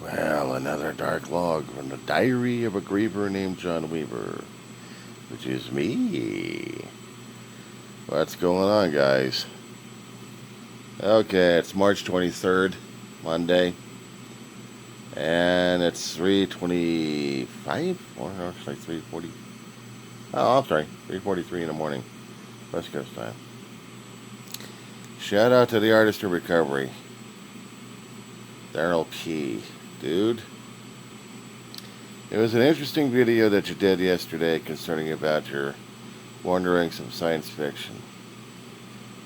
Well, another dark log from the diary of a griever named John Weaver, which is me. What's going on, guys? Okay, it's March 23rd, Monday, and it's 3:25, or no, it's like 3:40. Oh, I'm sorry, 3:43 in the morning, West Coast time. Shout out to the artist of recovery, Daryl Key, dude. It was an interesting video that you did yesterday concerning about your wanderings of science fiction.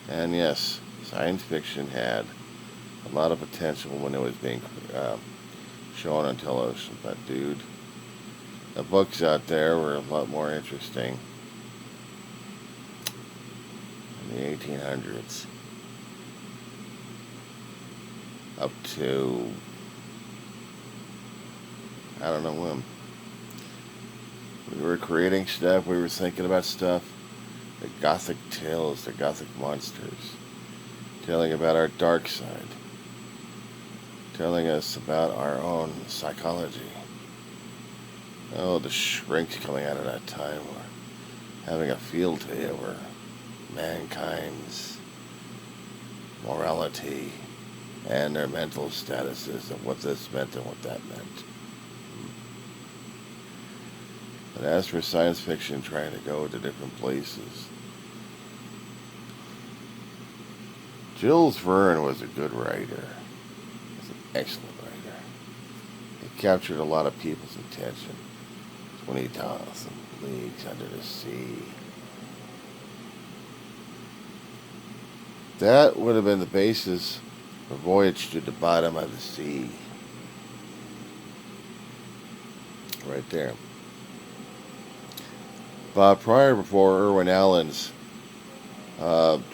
And yes, science fiction had a lot of potential when it was being shown on television. But dude, the books out there were a lot more interesting in the 1800s up to, I don't know when. We were creating stuff, we were thinking about stuff. The gothic tales, the gothic monsters, telling about our dark side, telling us about our own psychology. Oh, the shrinks coming out of that time were having a field day over mankind's morality and their mental statuses of what this meant and what that meant. But as for science fiction trying to go to different places, Jules Verne was a good writer. He was an excellent writer. He captured a lot of people's attention. 20,000 Leagues Under the Sea. That would have been the basis for Voyage to the Bottom of the Sea. Right there. Bob Pryor, before Irwin Allen's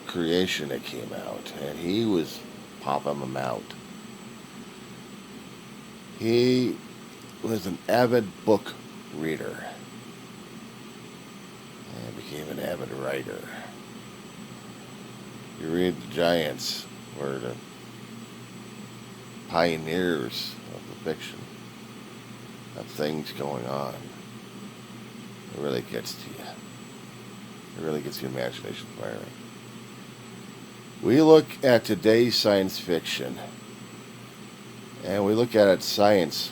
creation that came out, and he was popping them out. He was an avid book reader and became an avid writer. You read the giants were the pioneers of the fiction of things going on. It really gets to you. It really gets your imagination firing. We look at today's science fiction, and we look at it science.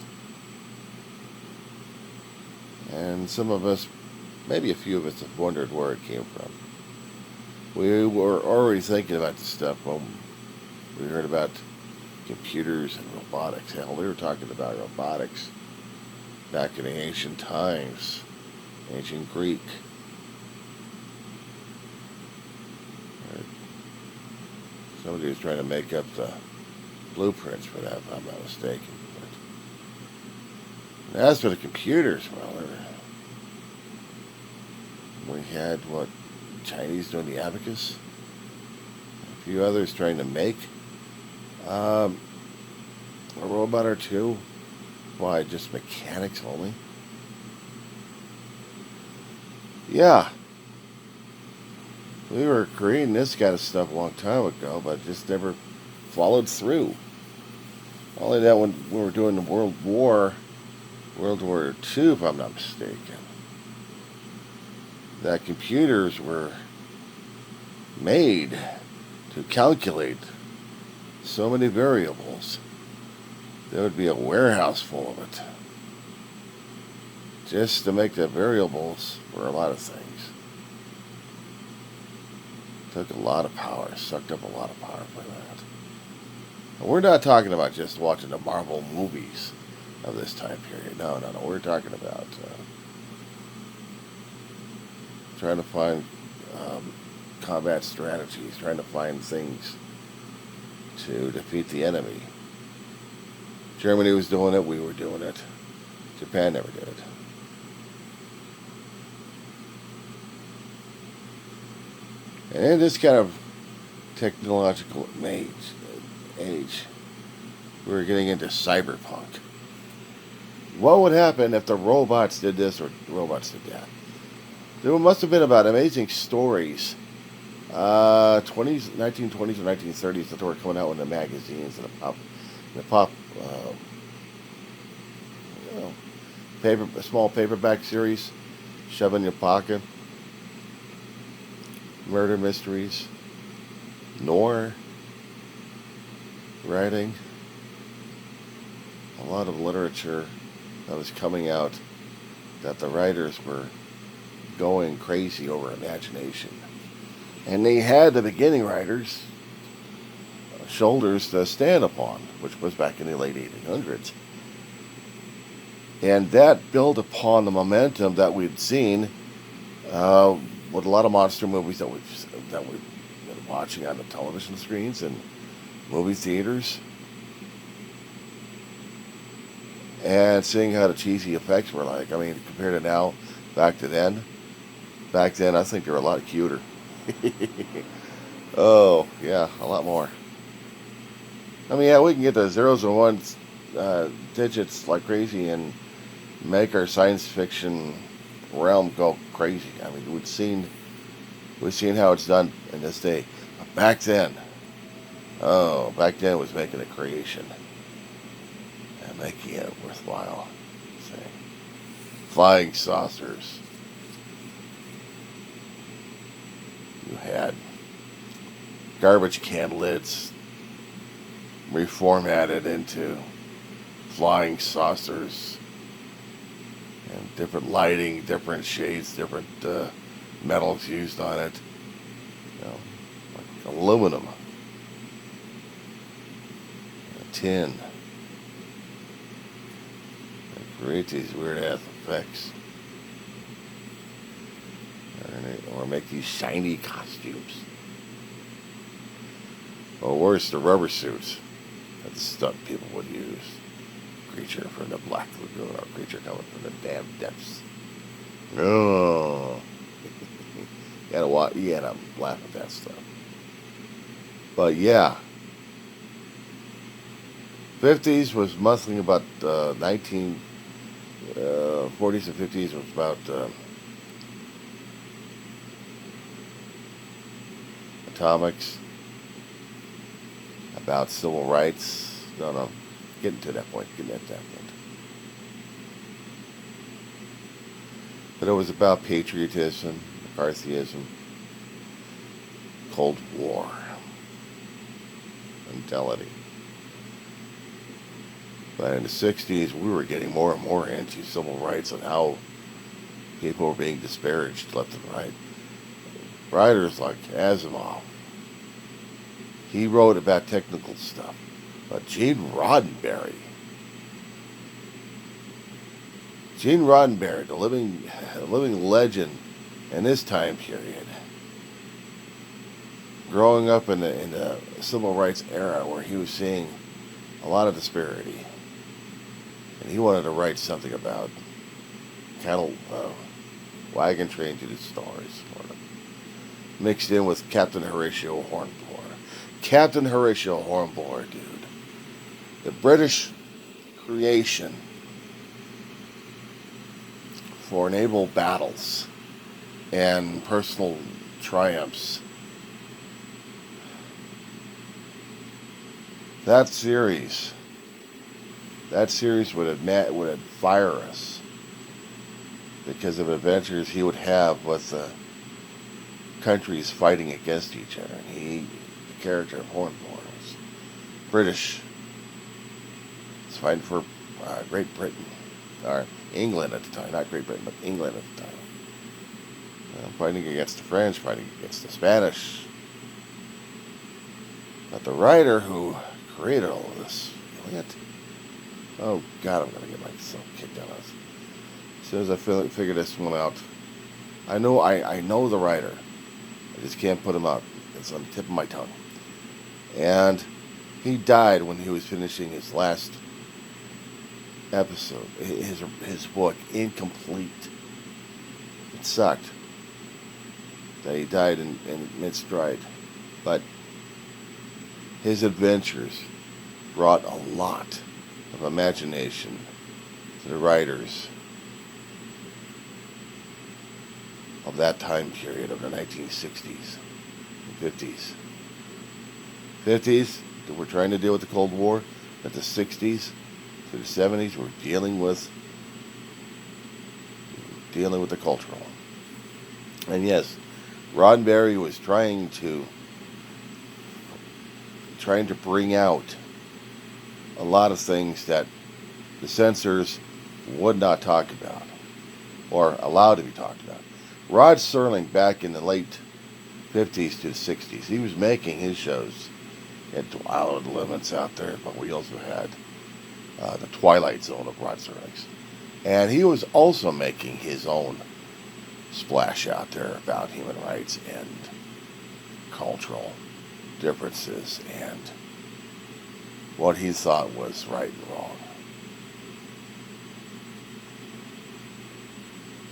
And some of us, maybe a few of us, have wondered where it came from. We were already thinking about this stuff when we heard about computers and robotics. Hell, they were talking about robotics back in the ancient times, ancient Greek. Somebody was trying to make up the blueprints for that, if I'm not mistaken. But as for the computers, well, we had, what, Chinese doing the abacus? A few others trying to make a robot or two. Why, just mechanics only? Yeah. We were creating this kind of stuff a long time ago, but just never followed through. Only that when we were doing the World War II, if I'm not mistaken, that computers were made to calculate so many variables. There would be a warehouse full of it, just to make the variables for a lot of things. Took a lot of power, sucked up a lot of power for that. And we're not talking about just watching the Marvel movies of this time period. No. We're talking about trying to find combat strategies, trying to find things to defeat the enemy. Germany was doing it, we were doing it. Japan never did it. And in this kind of technological age, we're getting into cyberpunk. What would happen if the robots did this or robots did that? There must have been about amazing stories, 1920s or 1930s, that were coming out in the magazines and the pop a small paperback series, shove in your pocket. Murder mysteries, noir writing, a lot of literature that was coming out that the writers were going crazy over imagination. And they had the beginning writers' shoulders to stand upon, which was back in the late 1800s. And that built upon the momentum that we'd seen with a lot of monster movies that we've been watching on the television screens and movie theaters, and seeing how the cheesy effects were like. I mean, compared to now, back then, I think they were a lot cuter. Oh yeah, a lot more. I mean, yeah, we can get the zeros and ones digits like crazy and make our science fiction realm go crazy. I mean, we've seen how it's done in this day. But back then it was making a creation and making it worthwhile. Say, flying saucers. You had garbage can lids reformatted into flying saucers, and different lighting, different shades, different metals used on it. You know, like aluminum, tin. They create these weird ass effects, or make these shiny costumes. Or worse, the rubber suits that the stunt people would use. Creature from the Black Lagoon, or creature coming from the damn depths. Oh, you gotta laugh at that stuff. But yeah, 50s was mostly about 40s and 50s was about atomics, about civil rights. No, getting to that point. But it was about patriotism, McCarthyism, Cold War mentality. But in the 60s, we were getting more and more into civil rights and how people were being disparaged left and right. Writers like Asimov, he wrote about technical stuff. But Gene Roddenberry, the living legend in this time period, growing up in the civil rights era where he was seeing a lot of disparity, and he wanted to write something about cattle wagon train to the stars, mixed in with Captain Horatio Hornblower. Captain Horatio Hornblower, dude. The British creation for naval battles and personal triumphs. That series would fire us because of adventures he would have with the countries fighting against each other. And the character of Hornblower, was British. He's fighting for Great Britain, or England at the time, not Great Britain, but England at the time. Fighting against the French, fighting against the Spanish. But the writer who created all of this, oh God, I'm going to get myself kicked out of this. As soon as I figure this one out, I know the writer. I just can't put him out. It's on the tip of my tongue. And he died when he was finishing his last episode, his book, Incomplete. It sucked that he died in mid-stride. But his adventures brought a lot of imagination to the writers of that time period of the 1960s and 50s. 50s, we're trying to deal with the Cold War. At the 60s to the 70s, we're dealing with dealing with the cultural. And yes, Roddenberry was trying to bring out a lot of things that the censors would not talk about or allow to be talked about. Rod Serling, back in the late 50s to the 60s, he was making his shows at wild limits out there, but we also had the Twilight Zone of Rod Serling's. And he was also making his own splash out there about human rights and cultural differences and what he thought was right and wrong.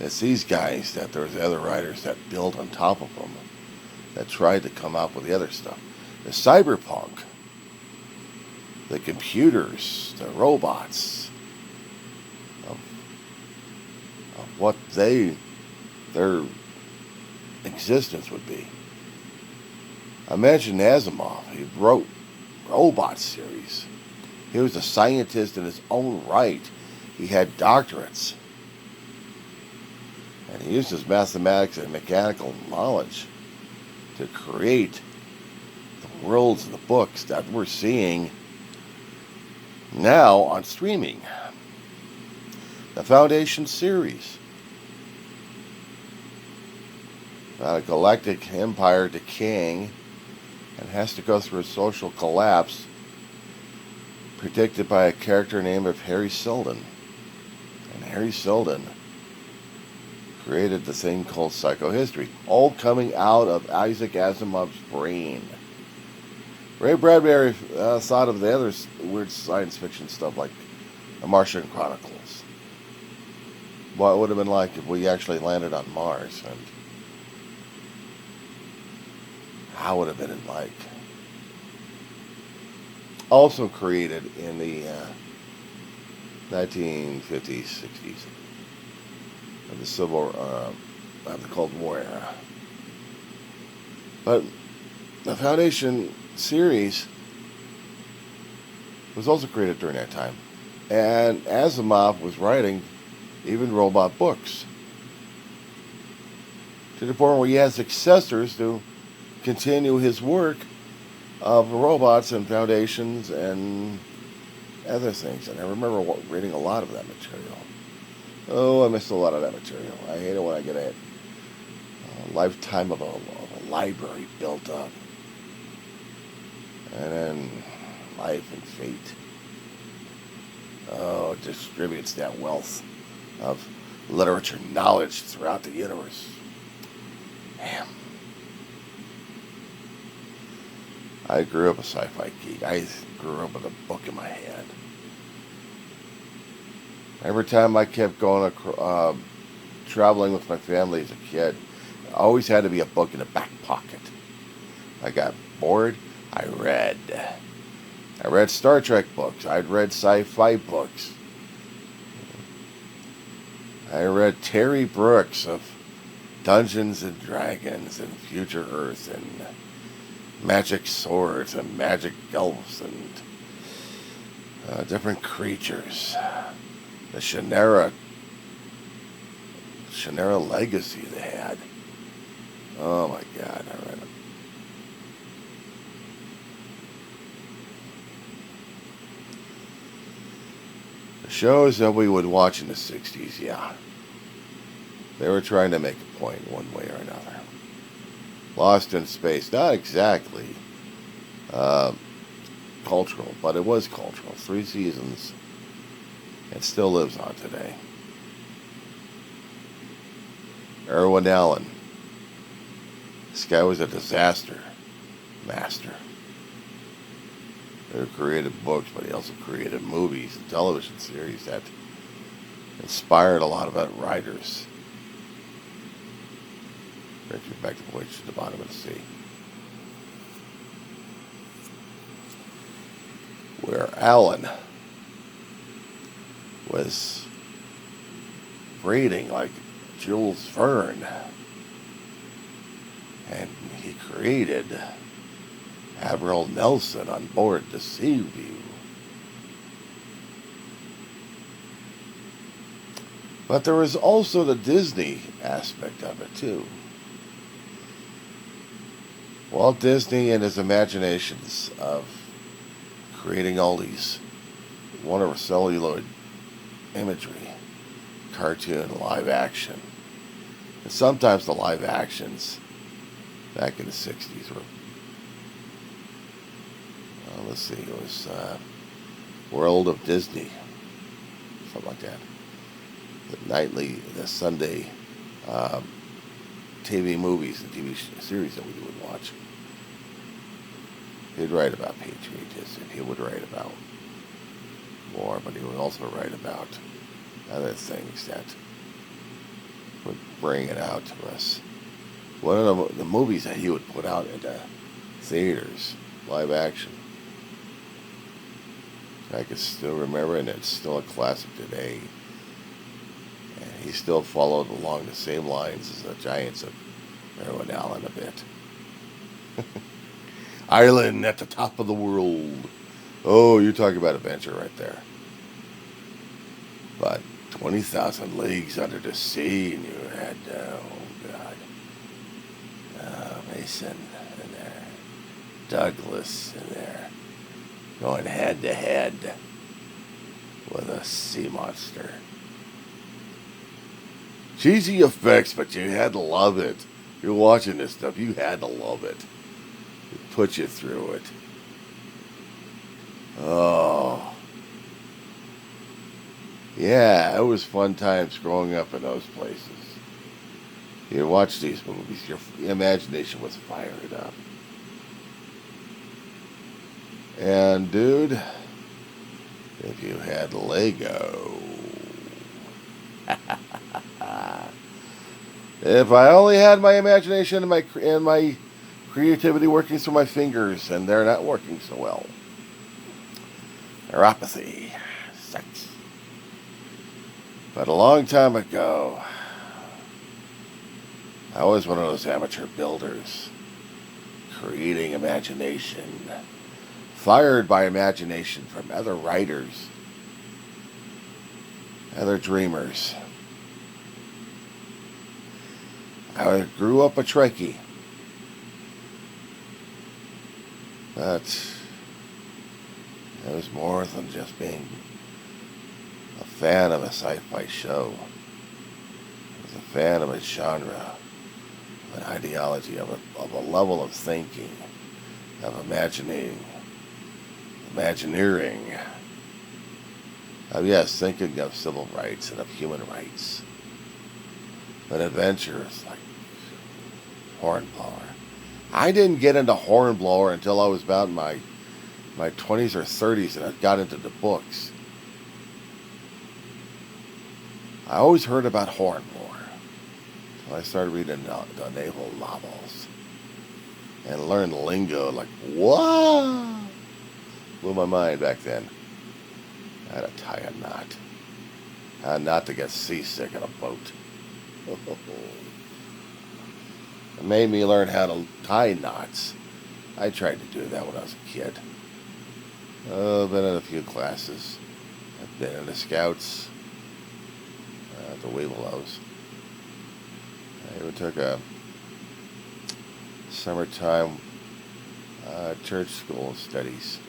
It's these guys that there's other writers that build on top of them that tried to come up with the other stuff. The cyberpunk, the computers, the robots, of what their existence would be. Imagine Asimov. He wrote robot series. He was a scientist in his own right. He had doctorates. And he used his mathematics and mechanical knowledge to create the worlds and the books that we're seeing now on streaming. The Foundation series about a galactic empire decaying and has to go through a social collapse predicted by a character named Harry Seldon. And Harry Seldon created the thing called psychohistory, all coming out of Isaac Asimov's brain. Ray Bradbury thought of the other weird science fiction stuff like the Martian Chronicles. What it would have been like if we actually landed on Mars, and how would it have been like. Also created in the 1950s, 60s, of the of the Cold War era. But the Foundation series was also created during that time. And Asimov was writing even robot books, to the point where he had successors to continue his work of robots and foundations and other things. And I remember reading a lot of that material. Oh, I missed a lot of that material. I hate it when I get a lifetime of a library built up, and then life and fate distributes that wealth of literature knowledge throughout the universe. Damn. I grew up a sci-fi geek. I grew up with a book in my hand. Every time I kept going traveling with my family as a kid, I always had to be a book in the back pocket. I got bored, I read. I read Star Trek books. I'd read sci-fi books. I read Terry Brooks of Dungeons and Dragons and Future Earth and magic swords and magic elves and different creatures. The Shannara legacy they had. Oh my God, I read it. The shows that we would watch in the 60s, yeah. They were trying to make a point one way or another. Lost in Space, not exactly cultural, but it was cultural. 3 seasons. It still lives on today. Irwin Allen. This guy was a disaster master. He created books, but he also created movies and television series that inspired a lot of writers. Brings me back to Voyage to the Bottom of the Sea, where Allen was breeding like Jules Verne, and he created Admiral Nelson on board the Seaview. But there was also the Disney aspect of it, too. Walt Disney and his imaginations of creating all these wonderful celluloid imagery, cartoon, live action. And sometimes the live actions back in the 60s were, let's see, it was World of Disney, something like that. The Sunday TV movies and TV series that we would watch. He'd write about patriotism. He would write about war, but he would also write about other things that would bring it out to us. One of the movies that he would put out into theaters, live action, I can still remember, and it's still a classic today. And he still followed along the same lines as the Giants of Merwin Allen a bit. Island at the top of the world. Oh, you're talking about adventure right there. But 20,000 leagues under the sea, and you had, oh God, Mason in there, Douglas in there, going head to head with a sea monster. Cheesy effects, but you had to love it. You're watching this stuff, you had to love it. It put you through it. Oh. Yeah, it was fun times growing up in those places. You watch these movies, your imagination was fired up. And dude, if you had Lego, if I only had my imagination and my creativity working through my fingers, and they're not working so well. Neuropathy sucks. But a long time ago, I was one of those amateur builders, creating imagination, fired by imagination from other writers, other dreamers. I grew up a Trekkie, but it was more than just being a fan of a sci-fi show. I was a fan of a genre, an ideology, of a level of thinking, of imagineering, of, yes, thinking of civil rights and of human rights. But adventure is like Hornblower. I didn't get into Hornblower until I was about in my 20s or 30s, and I got into the books. I always heard about Hornblower, so I started reading the naval novels and learned lingo like, what? Blew my mind back then. I had to tie a knot. Not to get seasick on a boat. It made me learn how to tie knots. I tried to do that when I was a kid. I've been in a few classes. I've been in the Scouts, the Weevillows. I even took a summertime church school studies.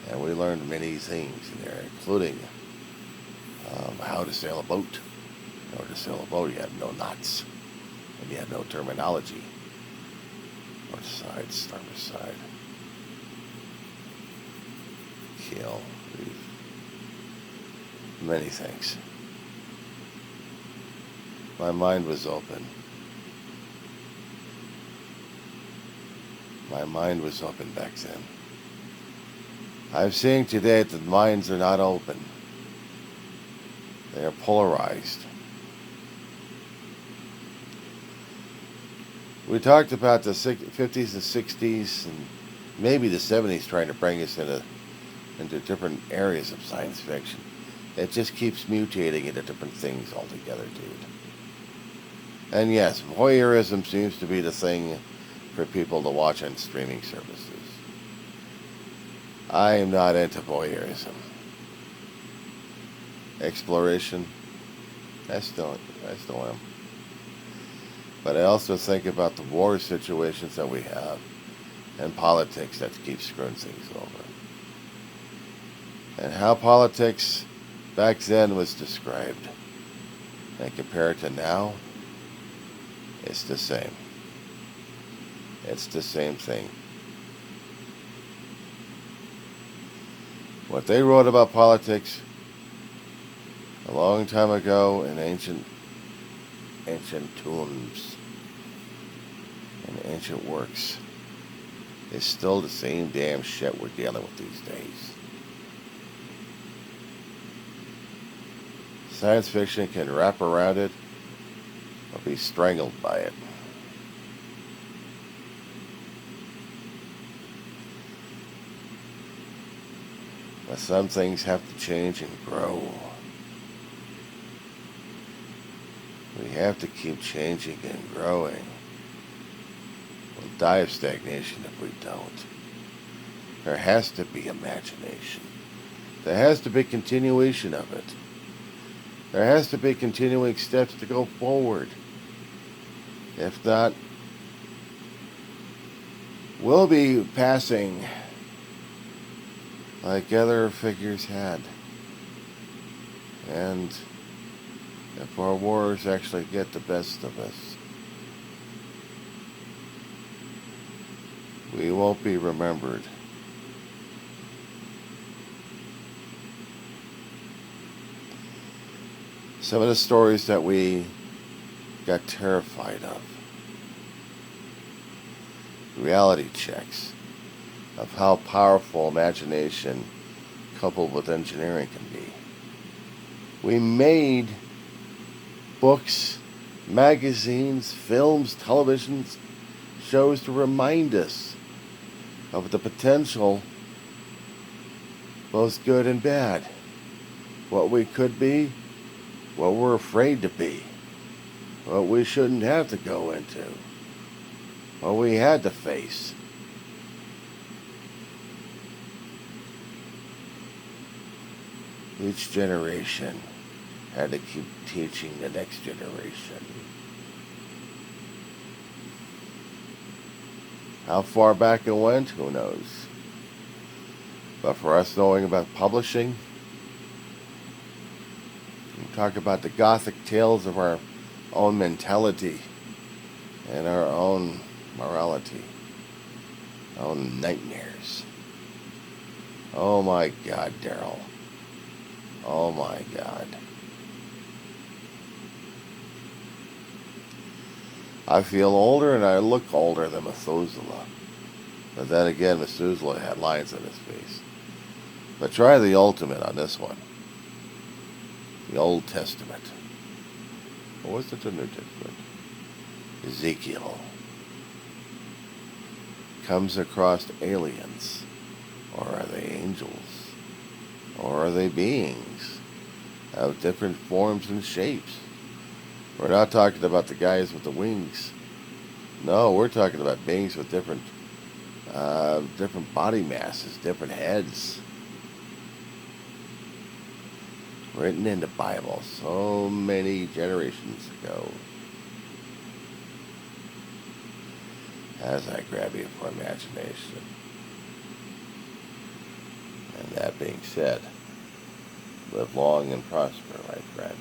And we learned many things in there, including how to sail a boat. In order to sail a boat, you had no knots, and you had no terminology. North side, starboard side, keel, reef, many things. My mind was open. My mind was open back then. I'm seeing today that minds are not open. They are polarized. We talked about the 50s and 60s and maybe the 70s trying to bring us into different areas of science fiction. It just keeps mutating into different things altogether, dude. And yes, voyeurism seems to be the thing for people to watch on streaming services. I am not into voyeurism. Exploration, I still am. But I also think about the war situations that we have and politics that keeps screwing things over. And how politics back then was described. And compared to now, it's the same. It's the same thing. What they wrote about politics a long time ago in ancient tombs and ancient works is still the same damn shit we're dealing with these days. Science fiction can wrap around it or be strangled by it. But some things have to change and grow. We have to keep changing and growing. We'll die of stagnation if we don't. There has to be imagination. There has to be continuation of it. There has to be continuing steps to go forward. If not, we'll be passing like other figures had. And if our wars actually get the best of us, we won't be remembered. Some of the stories that we got terrified of, reality checks of how powerful imagination coupled with engineering can be. We made books, magazines, films, televisions, shows to remind us of the potential, both good and bad. What we could be, what we're afraid to be, what we shouldn't have to go into, what we had to face. Each generation had to keep teaching the next generation. How far back it went, who knows? But for us knowing about publishing, we talk about the Gothic tales of our own mentality and our own morality, our own nightmares. Oh my God, Daryl. Oh my God. I feel older and I look older than Methuselah. But then again, Methuselah had lines on his face. But try the ultimate on this one. The Old Testament. Or was it the New Testament? Ezekiel comes across aliens. Or are they angels? Or are they beings of different forms and shapes? We're not talking about the guys with the wings. No, we're talking about beings with different body masses, different heads. Written in the Bible so many generations ago. As I grab you for imagination. And that being said, live long and prosper, my friend.